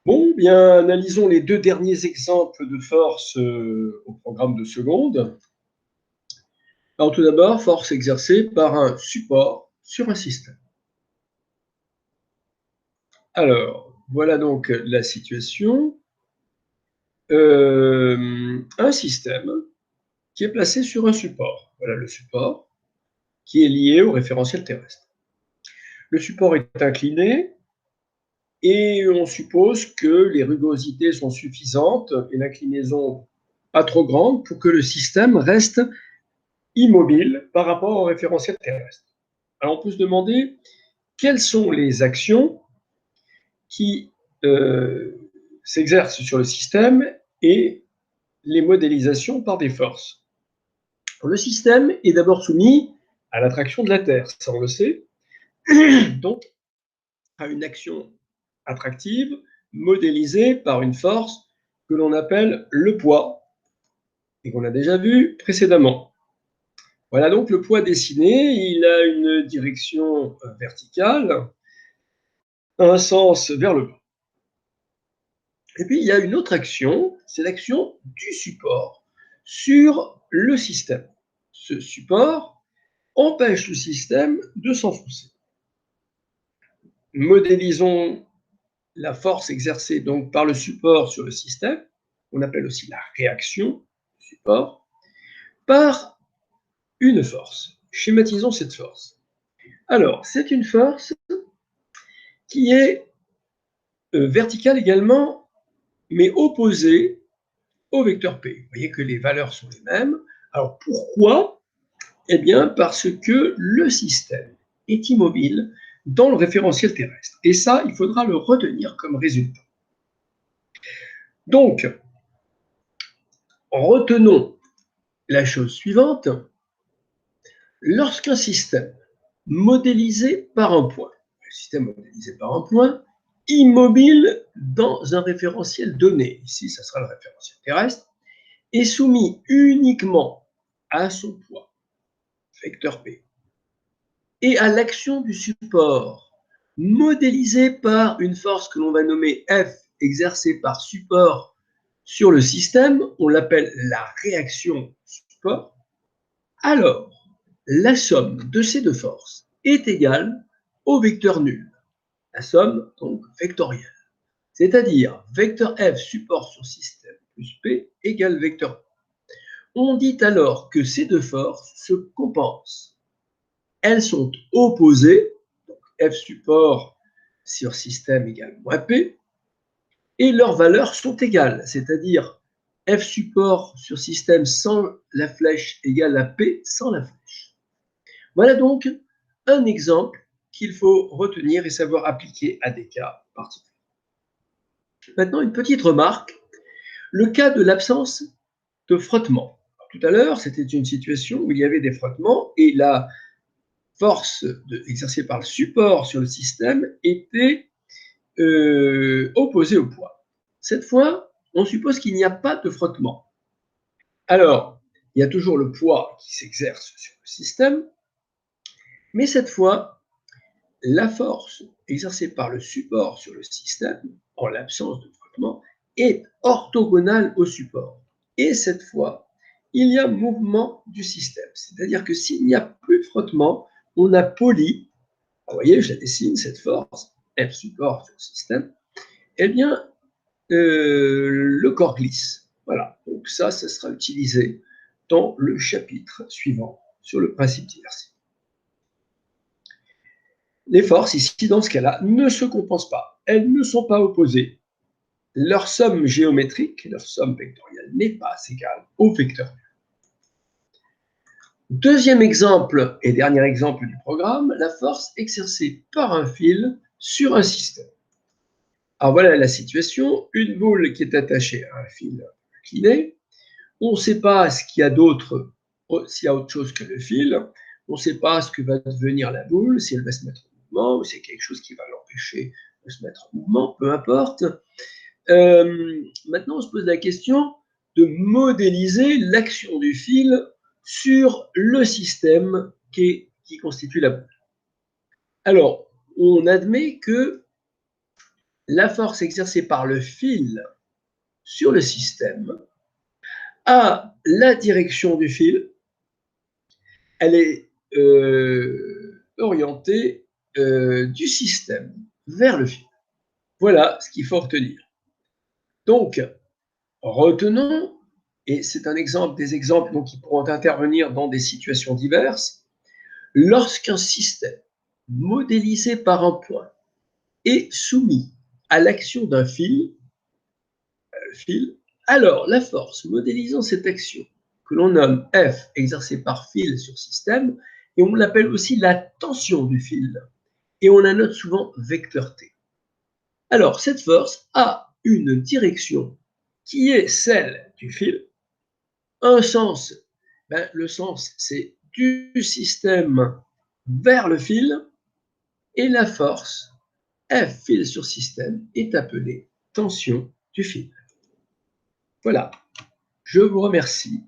Bon, bien, analysons les deux derniers exemples de force au programme de seconde. Alors, tout d'abord, force exercée par un support sur un système. Alors, voilà donc la situation. Un système qui est placé sur un support. Voilà le support qui est lié au référentiel terrestre. Le support est incliné et on suppose que les rugosités sont suffisantes et l'inclinaison pas trop grande pour que le système reste immobile par rapport au référentiel terrestre. Alors on peut se demander quelles sont les actions qui s'exercent sur le système et les modélisations par des forces. Le système est d'abord soumis à l'attraction de la Terre, ça on le sait, donc à une action attractive modélisée par une force que l'on appelle le poids et qu'on a déjà vu précédemment. Voilà donc le poids dessiné, il a une direction verticale, un sens vers le bas. Et puis il y a une autre action, c'est l'action du support sur le système. Ce support empêche le système de s'enfoncer. Modélisons la force exercée donc par le support sur le système, on appelle aussi la réaction du support, par une force. Schématisons cette force. Alors, c'est une force qui est verticale également, mais opposée au vecteur P. Vous voyez que les valeurs sont les mêmes. Alors, pourquoi? Eh bien, parce que le système est immobile dans le référentiel terrestre. Et ça, il faudra le retenir comme résultat. Donc, retenons la chose suivante. Lorsqu'un système modélisé par un point, immobile dans un référentiel donné, ici ça sera le référentiel terrestre, est soumis uniquement à son poids, vecteur P, et à l'action du support, modélisé par une force que l'on va nommer F, exercée par support sur le système, on l'appelle la réaction support, alors la somme de ces deux forces est égale au vecteur nul, la somme donc vectorielle, c'est-à-dire vecteur F support sur système plus P égale vecteur P. On dit alors que ces deux forces se compensent. Elles sont opposées, donc F support sur système égale moins P, et leurs valeurs sont égales, c'est-à-dire F support sur système sans la flèche égale à P sans la flèche. Voilà donc un exemple qu'il faut retenir et savoir appliquer à des cas particuliers. Maintenant, une petite remarque, le cas de l'absence de frottement. Alors, tout à l'heure, c'était une situation où il y avait des frottements et la force exercée par le support sur le système était opposée au poids. Cette fois, on suppose qu'il n'y a pas de frottement. Alors, il y a toujours le poids qui s'exerce sur le système, mais cette fois, la force exercée par le support sur le système, en l'absence de frottement, est orthogonale au support. Et cette fois, il y a mouvement du système. C'est-à-dire que s'il n'y a plus de frottement, on a poli, vous voyez, je la dessine, cette force, F support sur le système, eh bien, le corps glisse. Voilà, donc ça sera utilisé dans le chapitre suivant sur le principe d'inertie. Les forces, ici, dans ce cas-là, ne se compensent pas. Elles ne sont pas opposées. Leur somme géométrique, leur somme vectorielle, n'est pas égale au vecteur. Deuxième exemple et dernier exemple du programme, la force exercée par un fil sur un système. Alors voilà la situation, une boule qui est attachée à un fil incliné. On ne sait pas ce qu'il y a d'autre, s'il y a autre chose que le fil. On ne sait pas ce que va devenir la boule, si elle va se mettre en mouvement ou si c'est quelque chose qui va l'empêcher de se mettre en mouvement, peu importe. Maintenant, on se pose la question de modéliser l'action du fil sur le système qui constitue la boule. Alors, on admet que la force exercée par le fil sur le système a la direction du fil, elle est orientée du système vers le fil. Voilà ce qu'il faut retenir. Donc, retenons, et c'est un exemple des exemples donc, qui pourront intervenir dans des situations diverses, lorsqu'un système modélisé par un point est soumis à l'action d'un fil, alors la force modélisant cette action, que l'on nomme F exercée par fil sur système, et on l'appelle aussi la tension du fil, et on la note souvent vecteur T. Alors cette force a une direction qui est celle du fil, un sens, le sens c'est du système vers le fil, et la force F fil sur système est appelée tension du fil. Voilà, je vous remercie.